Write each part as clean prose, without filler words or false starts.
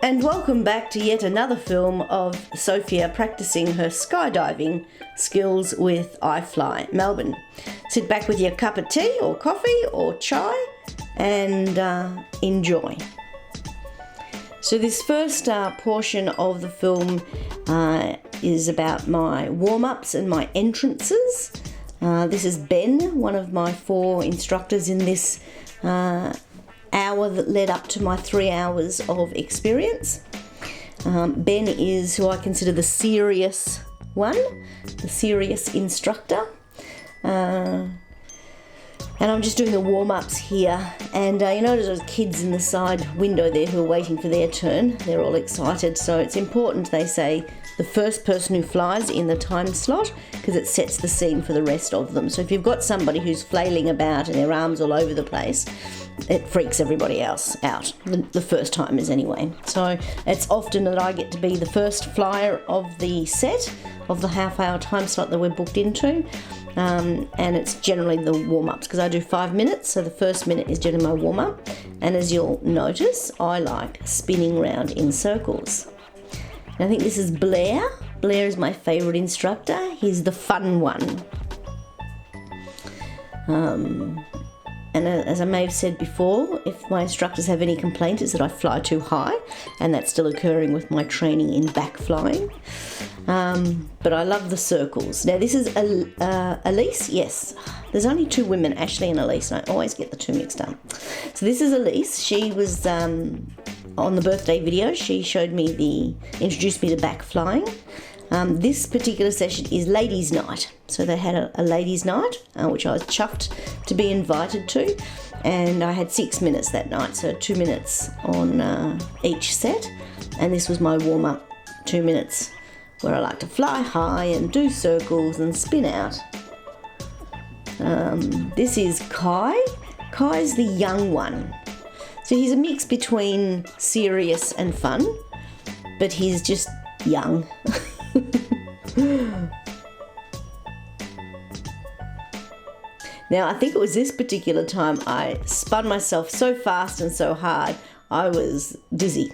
And welcome back to yet another film of Sophia practicing her skydiving skills with IFly Melbourne. Sit back with your cup of tea or coffee or chai and enjoy. So this first portion of the film is about my warm-ups and my entrances. This is Ben, one of my 4 instructors in this hour that led up to my 3 hours of experience. Ben is who I consider the serious one, the serious instructor. And I'm just doing the warm-ups here. And you notice those kids in the side window there who are waiting for their turn. They're all excited. So it's important, they say, the first person who flies in the time slot, because it sets the scene for the rest of them. So if you've got somebody who's flailing about and their arms all over the place, it freaks everybody else out, the first timers anyway. So it's often that I get to be the first flyer of the set, of the half-hour time slot that we're booked into. And it's generally the warm-ups, because I do 5 minutes, so the first minute is generally my warm-up. And as you'll notice, I like spinning around in circles. And I think this is Blair. Blair is my favourite instructor. He's the fun one. And as I may have said before, if my instructors have any complaint, it's that I fly too high, and that's still occurring with my training in back flying. But I love the circles. Now this is Elise, yes. There's only 2 women, Ashley and Elise, and I always get the 2 mixed up. So this is Elise. She was on the birthday video. She introduced me to back flying. This particular session is ladies' night. So they had a ladies' night, which I was chuffed to be invited to. And I had 6 minutes that night, so 2 minutes on each set. And this was my warm-up 2 minutes, where I like to fly high and do circles and spin out. This is Kai. Kai's the young one. So he's a mix between serious and fun, but he's just young. Now, I think it was this particular time I spun myself so fast and so hard, I was dizzy.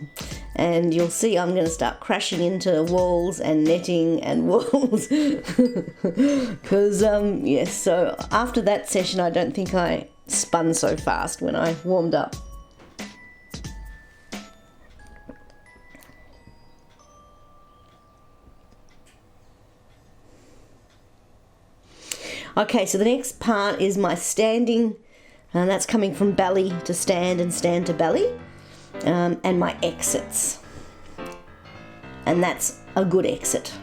And you'll see I'm going to start crashing into walls and netting and walls. Because, yes, so after that session, I don't think I spun so fast when I warmed up. Okay, so the next part is my standing, and that's coming from belly to stand and stand to belly, and my exits. And that's a good exit.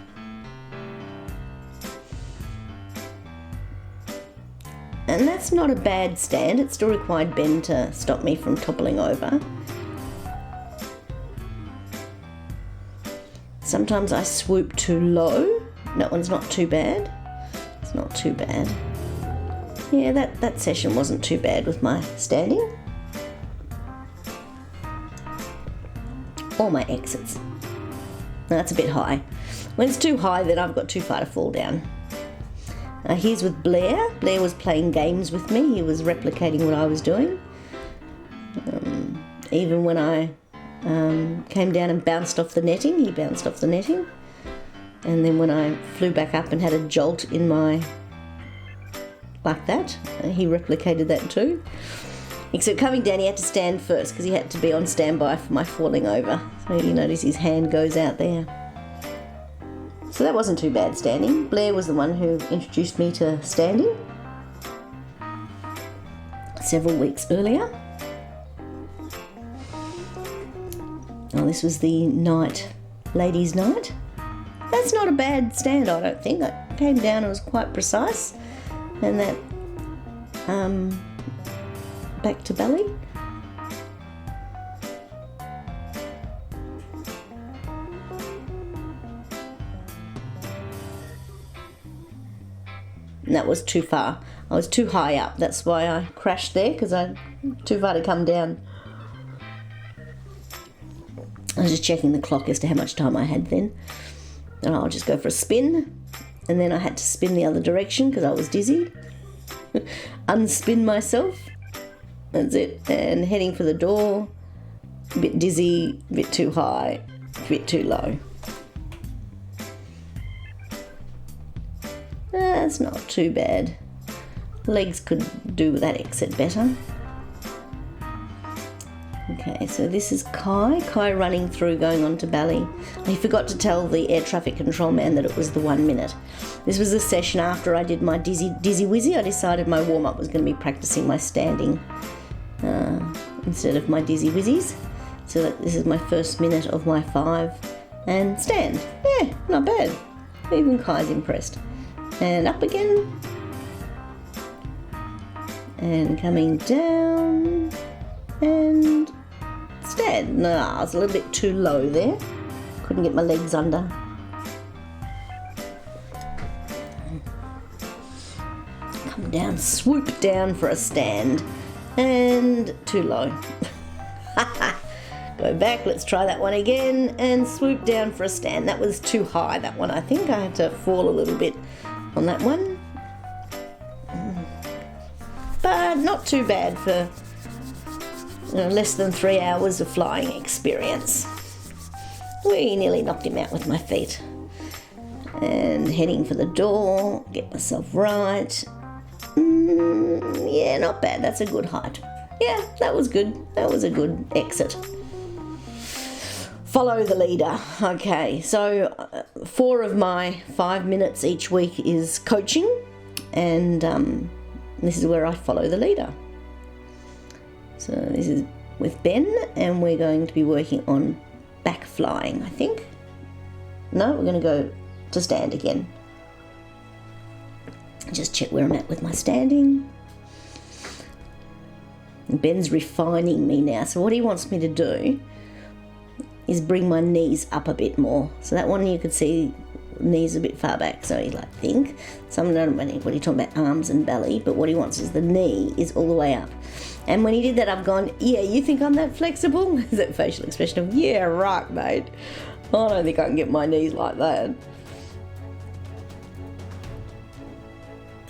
And that's not a bad stand. It still required Ben to stop me from toppling over. Sometimes I swoop too low. That one's not too bad. Not too bad. Yeah, that session wasn't too bad with my standing. Or my exits. That's a bit high. When it's too high, then I've got too far to fall down. Here's with Blair. Blair was playing games with me. He was replicating what I was doing. Even when I came down and bounced off the netting, he bounced off the netting. And then when I flew back up and had a jolt in my, like that, he replicated that too. Except coming down, he had to stand first because he had to be on standby for my falling over. So you notice his hand goes out there. So that wasn't too bad standing. Blair was the one who introduced me to standing several weeks earlier. Oh, this was the night, ladies' night. That's not a bad stand, I don't think. I came down, it was quite precise. And that back to belly. And that was too far. I was too high up. That's why I crashed there, because I too far to come down. I was just checking the clock as to how much time I had then. And I'll just go for a spin, and then I had to spin the other direction because I was dizzy. Unspin myself. That's it. And heading for the door. A bit dizzy, a bit too high, a bit too low. That's not too bad. Legs could do that exit better. Okay, so this is Kai running through, going on to Bali. He forgot to tell the air traffic control man that it was the 1 minute. This was a session after I did my dizzy wizzy. I decided my warm-up was going to be practicing my standing instead of my dizzy wizzies. So that this is my first minute of my 5 and stand. Yeah, not bad. Even Kai's impressed. And up again. And coming down. And stand. No, I was a little bit too low there. Couldn't get my legs under. Come down, swoop down for a stand. And too low. Go back, let's try that one again, and swoop down for a stand. That was too high, that one. I think I had to fall a little bit on that one. But not too bad for less than 3 hours of flying experience. We nearly knocked him out with my feet. And heading for the door, get myself right. Yeah, not bad. That's a good height. Yeah, that was good. That was a good exit. Follow the leader. Okay, so 4 of my 5 minutes each week is coaching, and this is where I follow the leader. So this is with Ben, and we're going to be working on back flying, I think. No, we're going to go to stand again. Just check where I'm at with my standing. Ben's refining me now, so what he wants me to do is bring my knees up a bit more. So that one you could see knees a bit far back, so he's like, think. Some don't know what he's talking about, arms and belly, but what he wants is the knee is all the way up. And when he did that, I've gone, yeah, you think I'm that flexible? Is that facial expression of, yeah, right, mate. I don't think I can get my knees like that.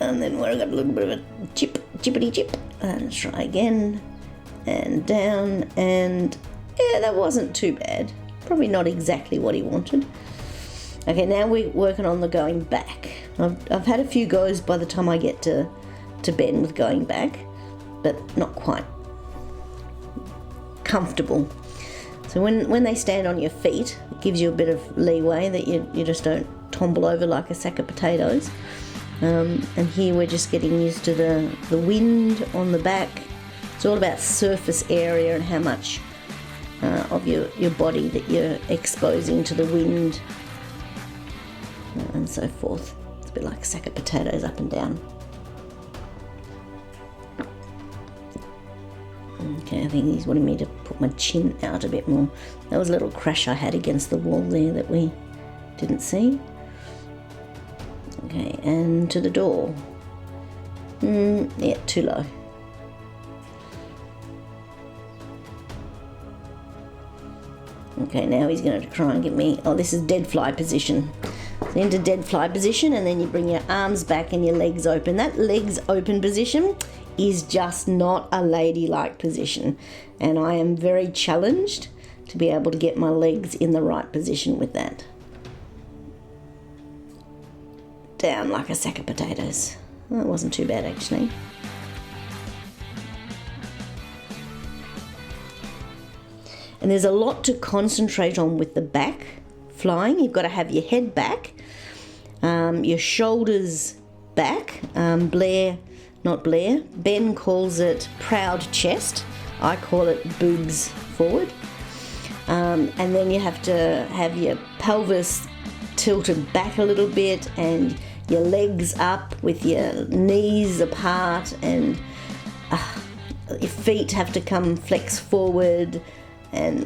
And then where I got a little bit of a chippity chip. And let's try again. And down, and yeah, that wasn't too bad. Probably not exactly what he wanted. Okay, now we're working on the going back. I've had a few goes by the time I get to Ben with going back, but not quite comfortable. So when they stand on your feet, it gives you a bit of leeway that you just don't tumble over like a sack of potatoes. And here we're just getting used to the wind on the back. It's all about surface area and how much of your body that you're exposing to the wind and so forth. It's a bit like a sack of potatoes up and down. Okay, I think he's wanting me to put my chin out a bit more. That was a little crash I had against the wall there that we didn't see. Okay, and to the door. Yeah, too low. Okay, now he's going to try and get me... Oh, this is dead fly position. So into dead fly position, and then you bring your arms back and your legs open. That legs open position is just not a ladylike position. And I am very challenged to be able to get my legs in the right position with that. Down like a sack of potatoes. Well, that wasn't too bad, actually. And there's a lot to concentrate on with the back flying. You've got to have your head back, your shoulders back. Ben calls it proud chest. I call it boobs forward. And then you have to have your pelvis tilted back a little bit and your legs up with your knees apart, and your feet have to come flex forward. And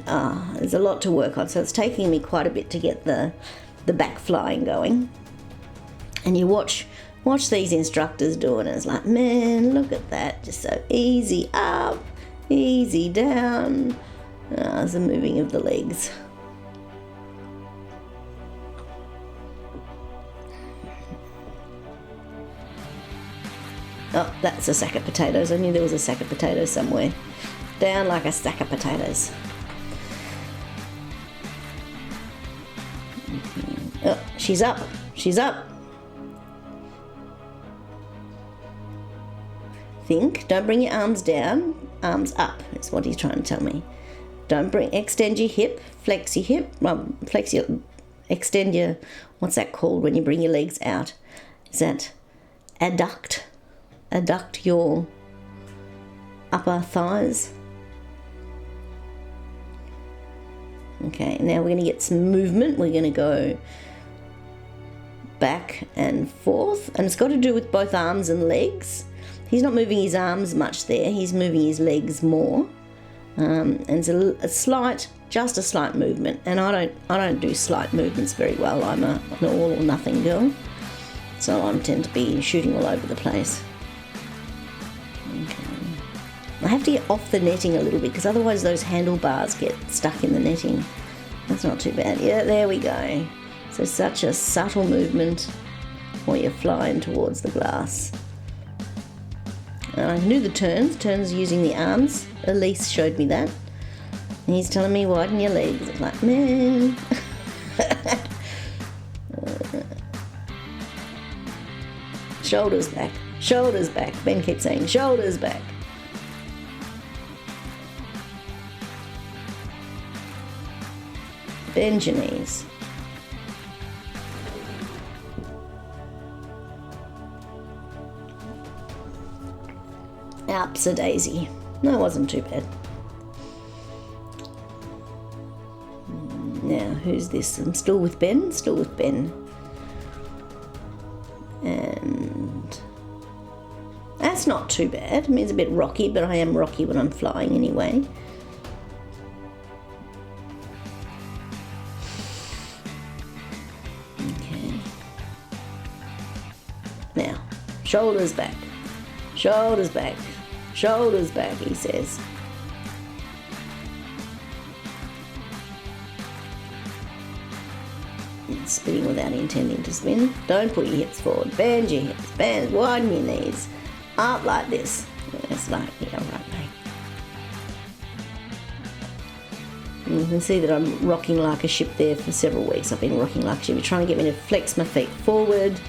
there's a lot to work on, so it's taking me quite a bit to get the back flying going. And you watch these instructors do it, and it's like, man, look at that, just so easy up, easy down. There's the moving of the legs. Oh, that's a sack of potatoes. I knew there was a sack of potatoes somewhere. Down like a sack of potatoes. She's up. She's up. Think. Don't bring your arms down. Arms up is what he's trying to tell me. Don't extend your hip. Flex your hip. Extend your, what's that called when you bring your legs out? Is that adduct? Adduct your upper thighs. Okay, now we're going to get some movement. We're going to go back and forth, and it's got to do with both arms and legs. He's not moving his arms much there. He's moving his legs more, and it's a slight, just a slight movement. And I don't do slight movements very well. I'm an all or nothing girl, so I tend to be shooting all over the place. Okay. I have to get off the netting a little bit because otherwise those handlebars get stuck in the netting. That's not too bad. Yeah, there we go. So such a subtle movement while you're flying towards the glass. And I knew the turns using the arms. Elise showed me that. And he's telling me, widen your legs. I'm like, man. Shoulders back. Shoulders back. Ben keeps saying, shoulders back. Bend your knees. Ups a daisy. No, it wasn't too bad. Now, who's this? I'm still with Ben. Still with Ben. And that's not too bad. I mean, it's a bit rocky, but I am rocky when I'm flying anyway. Okay. Now, shoulders back. Shoulders back. Shoulders back, he says. Spinning without intending to spin. Don't put your hips forward. Bend your hips. Bend. Widen your knees. Up like this. That's like, yeah, right, mate. And you can see that I'm rocking like a ship there for several weeks. I've been rocking like a ship. You're trying to get me to flex my feet forward.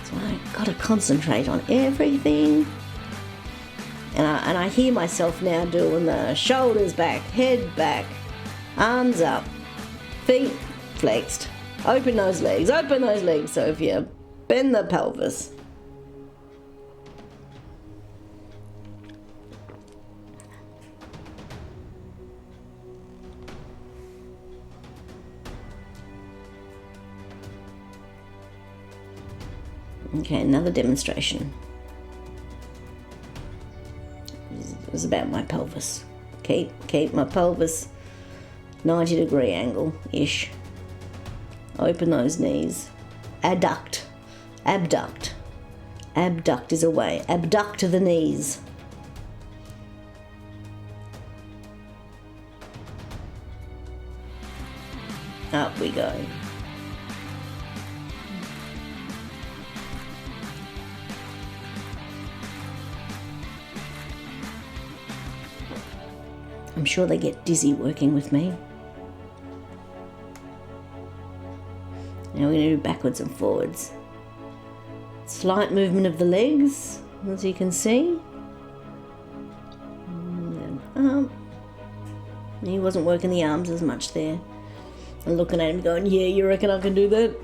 So I've got to concentrate on everything. And I hear myself now doing the shoulders back, head back, arms up, feet flexed. Open those legs, Sophia. Bend the pelvis. Okay, another demonstration. It was about my pelvis. Keep my pelvis 90-degree angle-ish. Open those knees. Adduct. Abduct. Abduct is away. Abduct the knees. Up we go. I'm sure they get dizzy working with me. Now we're going to do backwards and forwards. Slight movement of the legs, as you can see. And then up. He wasn't working the arms as much there. I'm looking at him going, yeah, you reckon I can do that?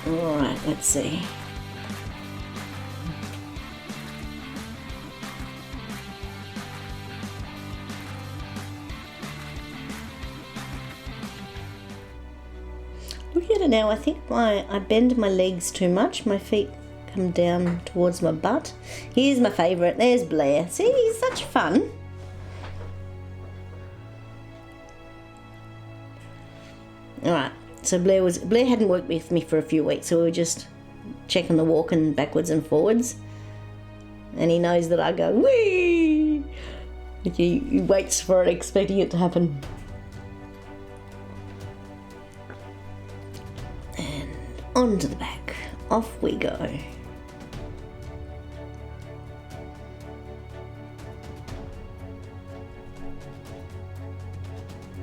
Alright, let's see. Look at it now. I think I bend my legs too much. My feet come down towards my butt. Here's my favourite. There's Blair. See, he's such fun. Alright, so Blair hadn't worked with me for a few weeks, so we were just checking the walking backwards and forwards. And he knows that I go, whee! He waits for it, expecting it to happen. Onto the back. Off we go.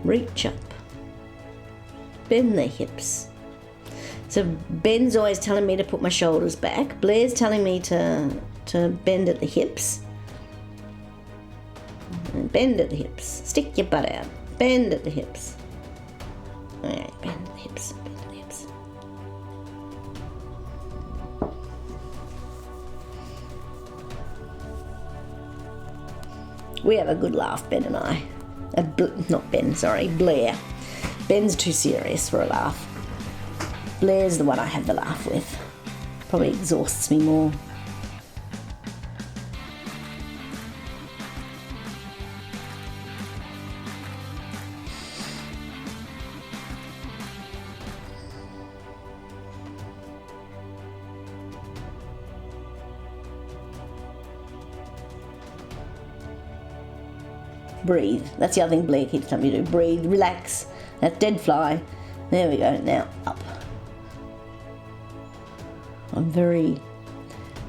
Reach up. Bend the hips. So Ben's always telling me to put my shoulders back. Blair's telling me to bend at the hips. Bend at the hips. Stick your butt out. Bend at the hips. Alright, bend at the hips. Bend at the hips. We have a good laugh, Ben and I. Not Ben, sorry, Blair. Ben's too serious for a laugh. Blair's the one I have the laugh with. Probably exhausts me more. Breathe. That's the other thing Blair keeps telling me to do. Breathe, relax. That's dead fly. There we go. Now up. I'm very,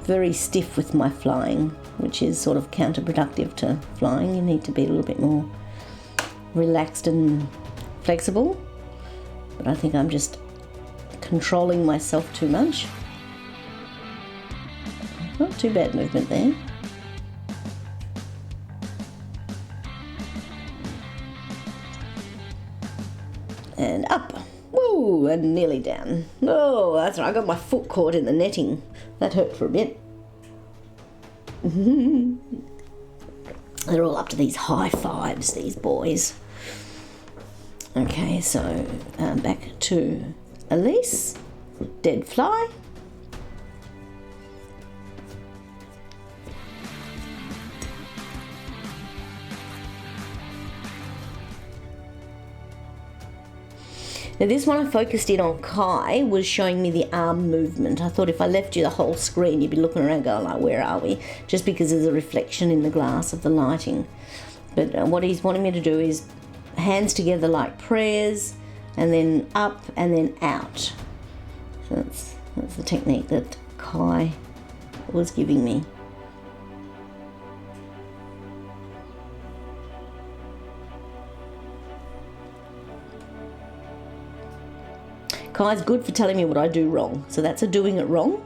very stiff with my flying, which is sort of counterproductive to flying. You need to be a little bit more relaxed and flexible. But I think I'm just controlling myself too much. Not too bad movement there. And up. Woo! And nearly down. Oh, that's right. I got my foot caught in the netting. That hurt for a bit. They're all up to these high fives, these boys. Okay, so back to Elise. Dead fly. Now this one I focused in on Kai was showing me the arm movement. I thought if I left you the whole screen, you'd be looking around going like, where are we? Just because there's a reflection in the glass of the lighting. But what he's wanting me to do is hands together like prayers, and then up and then out. So that's the technique that Kai was giving me. Kai's good for telling me what I do wrong. So that's a doing it wrong.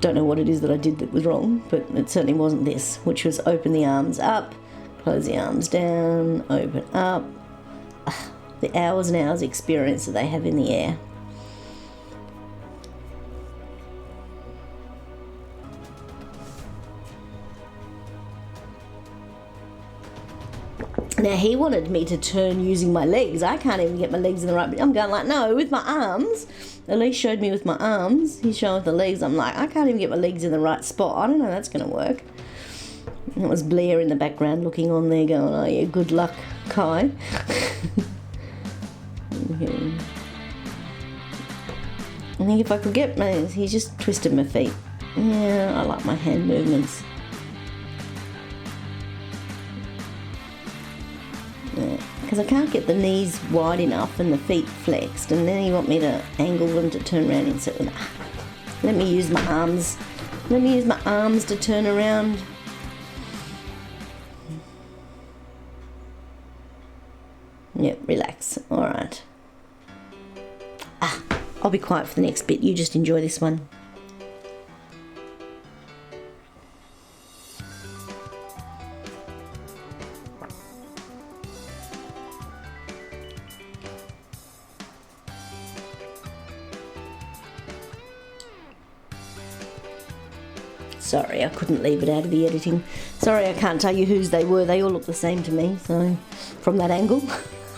Don't know what it is that I did that was wrong, but it certainly wasn't this, which was open the arms up, close the arms down, open up. The hours and hours experience that they have in the air. Now he wanted me to turn using my legs. I can't even get my legs in the right. I'm going like, no, with my arms. Elise showed me with my arms. He's showing with the legs. I'm like, I can't even get my legs in the right spot. I don't know if that's going to work. And it was Blair in the background looking on there going, oh yeah, good luck, Kai. Okay. I think if I could get my, he just twisted my feet. Yeah, I like my hand movements. Because I can't get the knees wide enough and the feet flexed, and then you want me to angle them to turn around and sit. Let me use my arms. Let me use my arms to turn around. Yep, relax. All right. I'll be quiet for the next bit. You just enjoy this one. Sorry, I couldn't leave it out of the editing. Sorry, I can't tell you whose they were. They all look the same to me, so from that angle.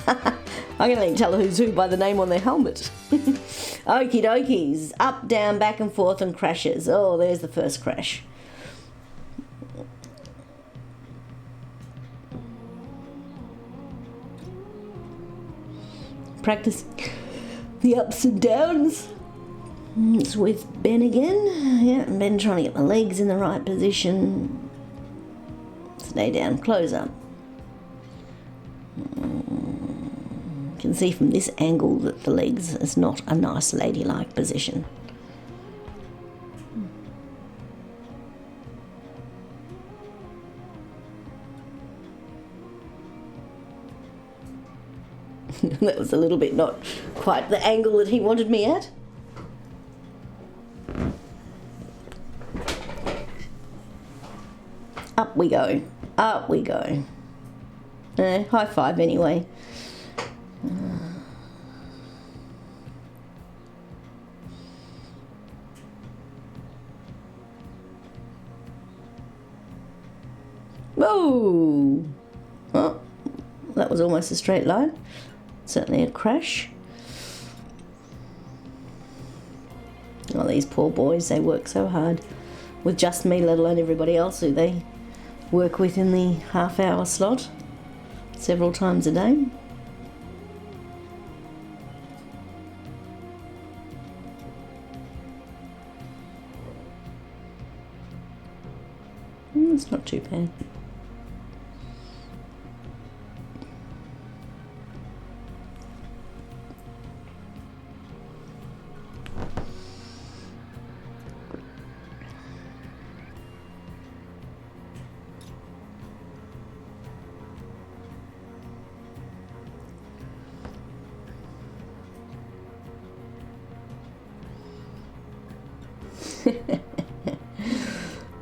I can only tell who's who by the name on their helmet. Okie dokies. Up, down, back and forth and crashes. Oh, there's the first crash. Practice the ups and downs. It's with Ben again. Yeah, Ben trying to get my legs in the right position. Stay down, close up. You can see from this angle that the legs is not a nice ladylike position. That was a little bit not quite the angle that he wanted me at. Up we go. Up we go. High five anyway. Whoa! Oh, that was almost a straight line. Certainly a crash. Oh, these poor boys, they work so hard with just me, let alone everybody else who they work with in the half-hour slot several times a day. It's not too bad.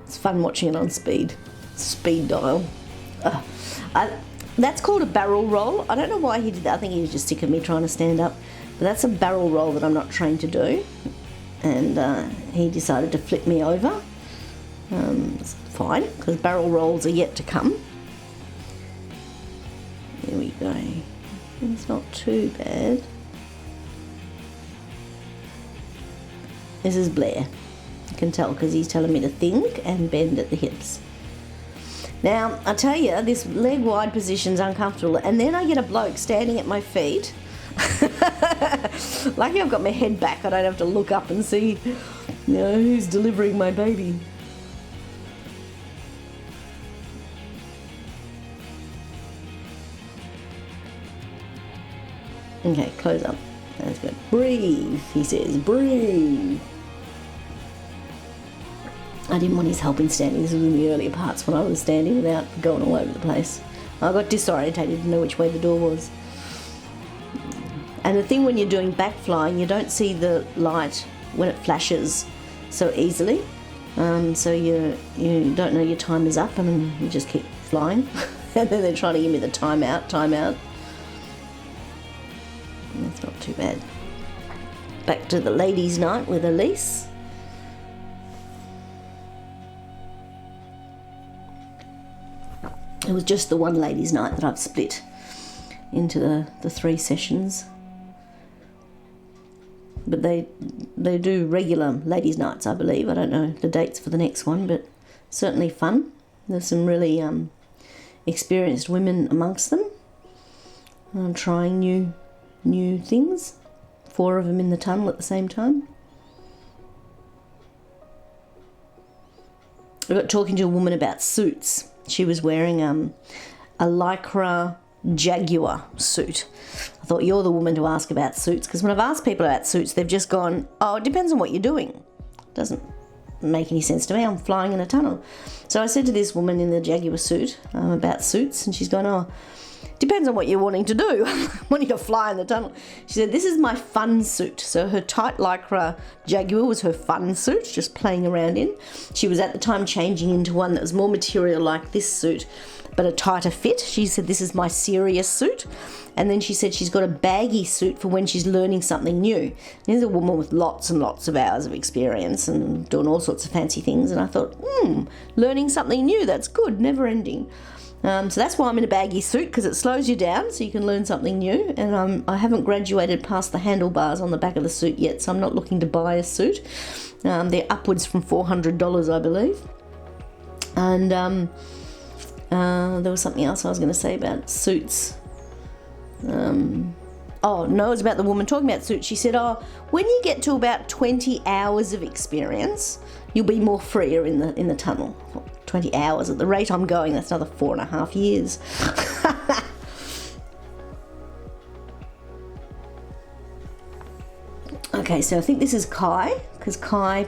It's fun watching it on speed dial. That's called a barrel roll. I don't know why he did that. I think he was just sick of me trying to stand up. But that's a barrel roll that I'm not trained to do. And he decided to flip me over. It's fine, because barrel rolls are yet to come. Here we go. It's not too bad. This is Blair. You can tell because he's telling me to think and bend at the hips. Now, I tell you, this leg wide position's uncomfortable, and then I get a bloke standing at my feet. Lucky I've got my head back, I don't have to look up and see, who's delivering my baby. Okay, close up. That's good. Breathe, he says, breathe. I didn't want his help in standing. This was in the earlier parts when I was standing without going all over the place. I got disorientated, didn't know which way the door was. And the thing when you're doing back flying, you don't see the light when it flashes so easily. So you don't know your time is up and you just keep flying. And then they're trying to give me the time out. That's not too bad. Back to the ladies' night with Elise. It was just the one ladies' night that I've split into the 3 sessions. But they do regular ladies' nights, I believe. I don't know the dates for the next one, but certainly fun. There's some really experienced women amongst them, trying new things. 4 of them in the tunnel at the same time. I got talking to a woman about suits. She was wearing a Lycra Jaguar suit. I thought, you're the woman to ask about suits, because when I've asked people about suits, they've just gone, oh, it depends on what you're doing. Doesn't make any sense to me. I'm flying in a tunnel. So I said to this woman in the Jaguar suit about suits, and she's gone, oh, depends on what you're wanting to do. Wanting to fly in the tunnel. She said, this is my fun suit. So her tight Lycra Jaguar was her fun suit, just playing around in. She was at the time changing into one that was more material like this suit, but a tighter fit. She said, this is my serious suit. And then she said she's got a baggy suit for when she's learning something new. And here's a woman with lots and lots of hours of experience and doing all sorts of fancy things. And I thought, learning something new, that's good, never ending. So that's why I'm in a baggy suit, because it slows you down so you can learn something new. And I haven't graduated past the handlebars on the back of the suit yet, so I'm not looking to buy a suit. They're upwards from $400, I believe. And there was something else I was going to say about suits. Oh, no, it was about the woman talking about suits. She said, oh, when you get to about 20 hours of experience, you'll be more freer in the tunnel. 20 hours. At the rate I'm going, that's another 4.5 years. Okay, so I think this is Kai, because Kai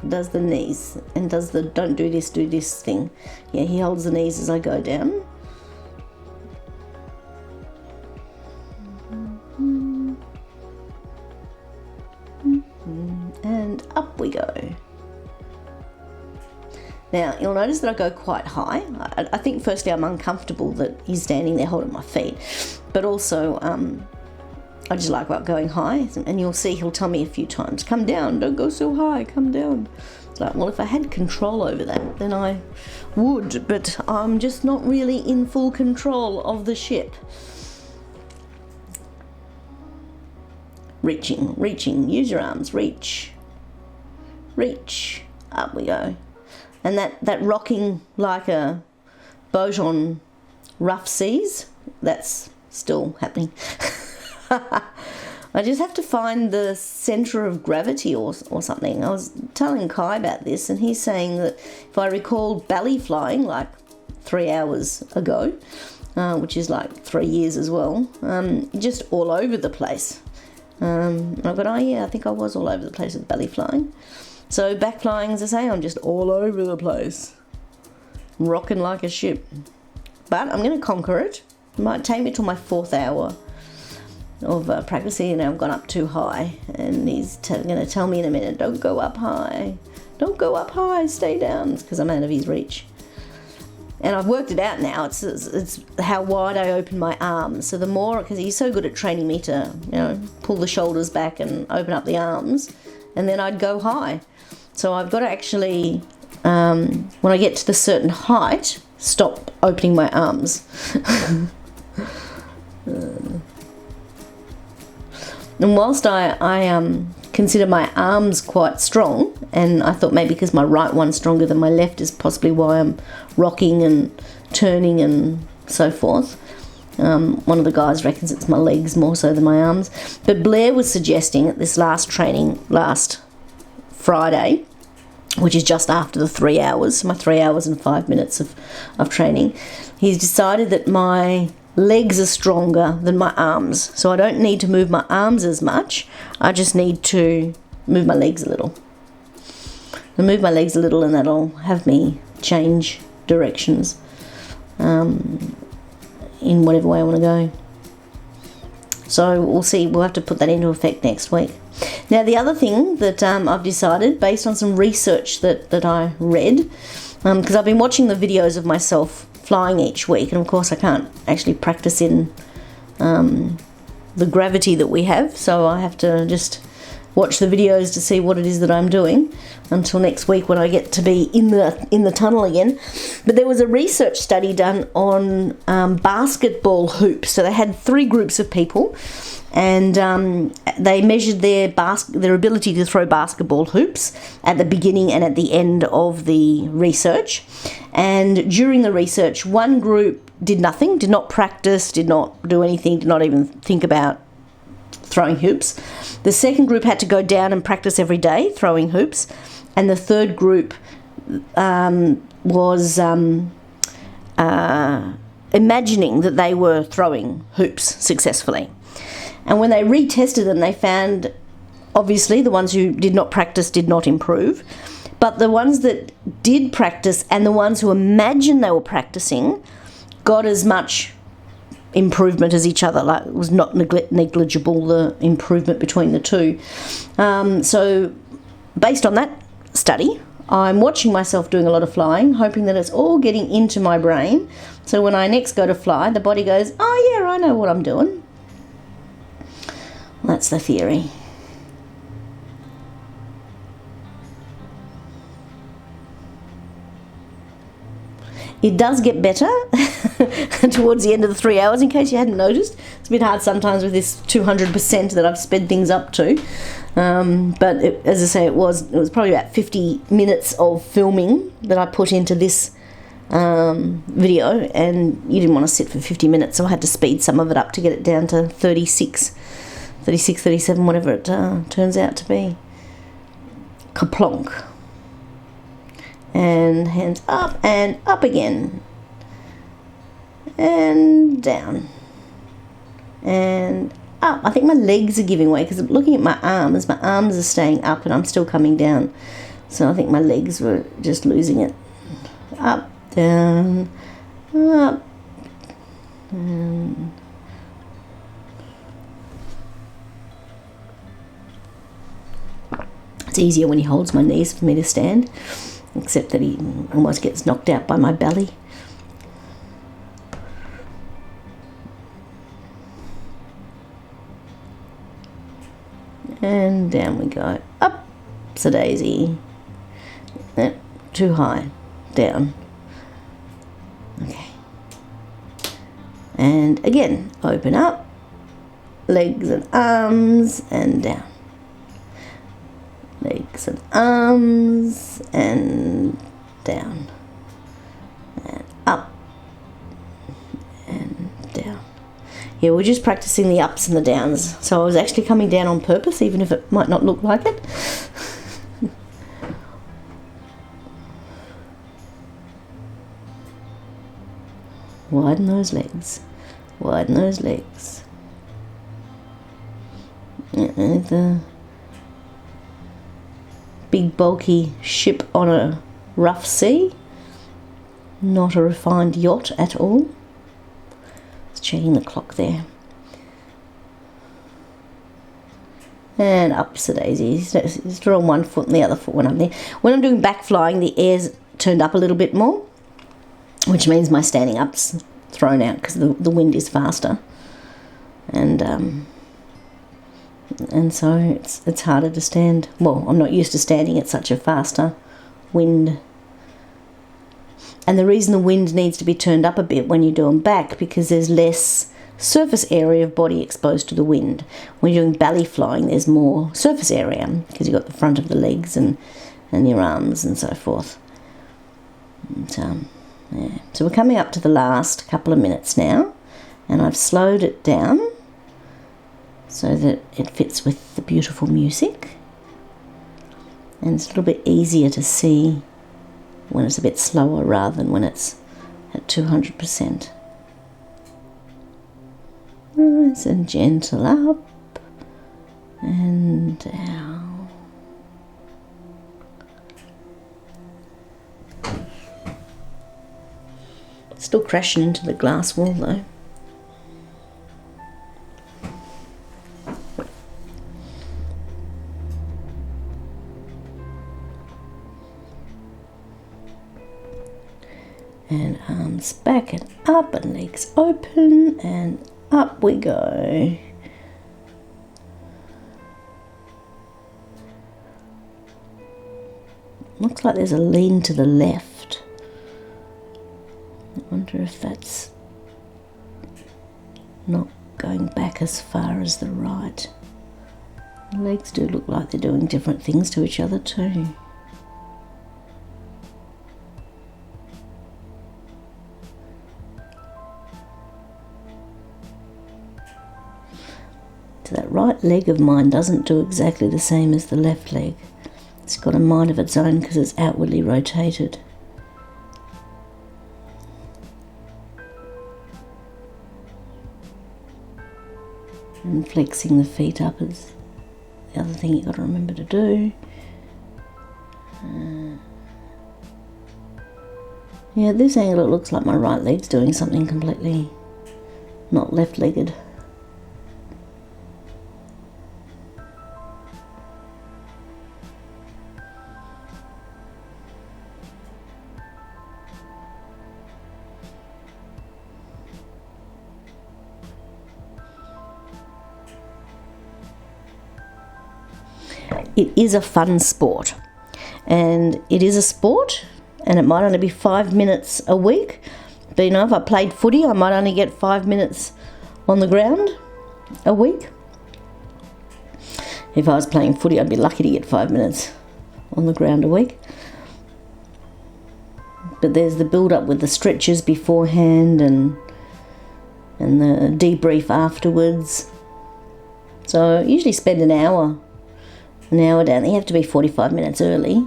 does the knees and does the don't do this thing. Yeah, he holds the knees as I go down. up we go. Now, you'll notice that I go quite high. I think firstly I'm uncomfortable that he's standing there holding my feet, but also I just like going high, and you'll see he'll tell me a few times, come down, don't go so high, come down. It's like, well, if I had control over that, then I would, but I'm just not really in full control of the ship. Reaching, use your arms, reach, up we go. And that rocking like a boat on rough seas, that's still happening. I just have to find the centre of gravity or something. I was telling Kai about this, and he's saying that if I recall belly flying like 3 hours ago, which is like 3 years as well, just all over the place. And I thought, oh yeah, I think I was all over the place with belly flying. So back flying, as I say, I'm just all over the place, rocking like a ship. But I'm going to conquer it. It might take me till my 4th hour of practicing, and I've gone up too high. And he's going to tell me in a minute, don't go up high. Don't go up high, stay down. It's because I'm out of his reach. And I've worked it out now. It's how wide I open my arms. So the more, because he's so good at training me to, pull the shoulders back and open up the arms, and then I'd go high. So I've got to actually, when I get to the certain height, stop opening my arms. And whilst I consider my arms quite strong, and I thought maybe because my right one's stronger than my left is possibly why I'm rocking and turning and so forth. One of the guys reckons it's my legs more so than my arms. But Blair was suggesting at this last training last Friday, which is just after the 3 hours, my 3 hours and 5 minutes of training, he's decided that my legs are stronger than my arms. So I don't need to move my arms as much. I just need to move my legs a little. I'll move my legs a little, and that'll have me change directions in whatever way I want to go. So we'll see. We'll have to put that into effect next week. Now, the other thing that I've decided, based on some research that I read, because I've been watching the videos of myself flying each week, and of course I can't actually practice in the gravity that we have, so I have to just watch the videos to see what it is that I'm doing until next week when I get to be in the tunnel again. But there was a research study done on basketball hoops. So they had 3 groups of people, and they measured their ability to throw basketball hoops at the beginning and at the end of the research. And during the research, one group did nothing, did not practice, did not do anything, did not even think about throwing hoops. The second group had to go down and practice every day throwing hoops, and the third group was imagining that they were throwing hoops successfully. And when they retested them, they found, obviously, the ones who did not practice did not improve, but the ones that did practice and the ones who imagined they were practicing got as much improvement as each other. Like, it was not negligible, the improvement between the two. So based on that study, I'm watching myself doing a lot of flying, hoping that it's all getting into my brain, so when I next go to fly, the body goes, oh yeah, I know what I'm doing. That's the theory. It does get better towards the end of the 3 hours, in case you hadn't noticed. It's a bit hard sometimes with this 200% that I've sped things up to. But as I say, it was probably about 50 minutes of filming that I put into this video, and you didn't want to sit for 50 minutes, so I had to speed some of it up to get it down to 36, 37, whatever it turns out to be. Kaplonk. And hands up and up again, and down and up. I think my legs are giving way, because I'm looking at my arms are staying up and I'm still coming down, so I think my legs were just losing it. Up, down, up, and It's easier when he holds my knees for me to stand, except that he almost gets knocked out by my belly. And down we go. Up, a daisy. Too high. Down. Okay. And again, open up. Legs and arms and down. Legs and arms and down. And up. And down. Yeah, we're just practicing the ups and the downs. So I was actually coming down on purpose, even if it might not look like it. Widen those legs. Widen those legs. The big bulky ship on a rough sea. Not a refined yacht at all. Just checking the clock there. And up a daisy. Just on one foot and the other foot when I'm there. When I'm doing back flying, the air's turned up a little bit more, which means my standing up's thrown out because the wind is faster, and so it's harder to stand. Well, I'm not used to standing at such a faster wind, and the reason the wind needs to be turned up a bit when you're doing back, because there's less surface area of body exposed to the wind. When you're doing belly flying, there's more surface area because you've got the front of the legs and your arms and so forth. And, yeah. So we're coming up to the last couple of minutes now, and I've slowed it down so that it fits with the beautiful music, and it's a little bit easier to see when it's a bit slower rather than when it's at 200%. Nice and gentle up and down. Still crashing into the glass wall though. And arms back and up and legs open and up we go. Looks like there's a lean to the left. I wonder if that's not going back as far as the right. The legs do look like they're doing different things to each other too. So that right leg of mine doesn't do exactly the same as the left leg. It's got a mind of its own because it's outwardly rotated. And flexing the feet up is the other thing you've got to remember to do. Yeah, at this angle it looks like my right leg's doing something completely not left-legged. It is a fun sport, and it is a sport, and it might only be 5 minutes a week, but you know, if I played footy I might only get 5 minutes on the ground a week. If I was playing footy I'd be lucky to get 5 minutes on the ground a week. But there's the build up with the stretches beforehand and the debrief afterwards. So I usually spend an hour down there. You have to be 45 minutes early,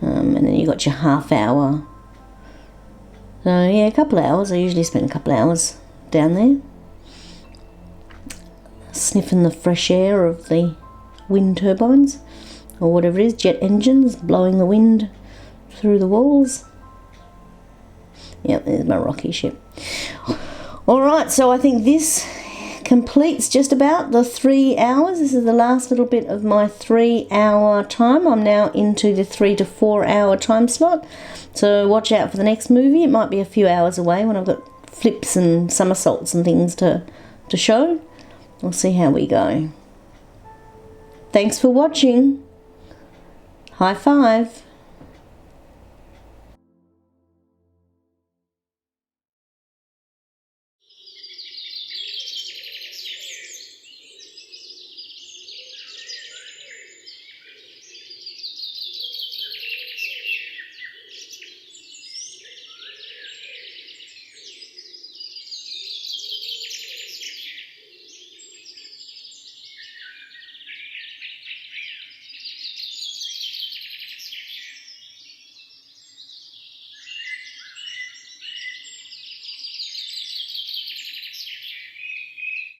and then you got your half hour. So yeah, a couple of hours. I usually spend a couple of hours down there, sniffing the fresh air of the wind turbines, or whatever it is, jet engines blowing the wind through the walls. Yep, there's my rocky ship. Alright, so I think this completes just about the 3 hours. This is the last little bit of my 3 hour time. I'm now into the 3 to 4 hour time slot. So watch out for the next movie. It might be a few hours away when I've got flips and somersaults and things to show. We'll see how we go. Thanks for watching. High five.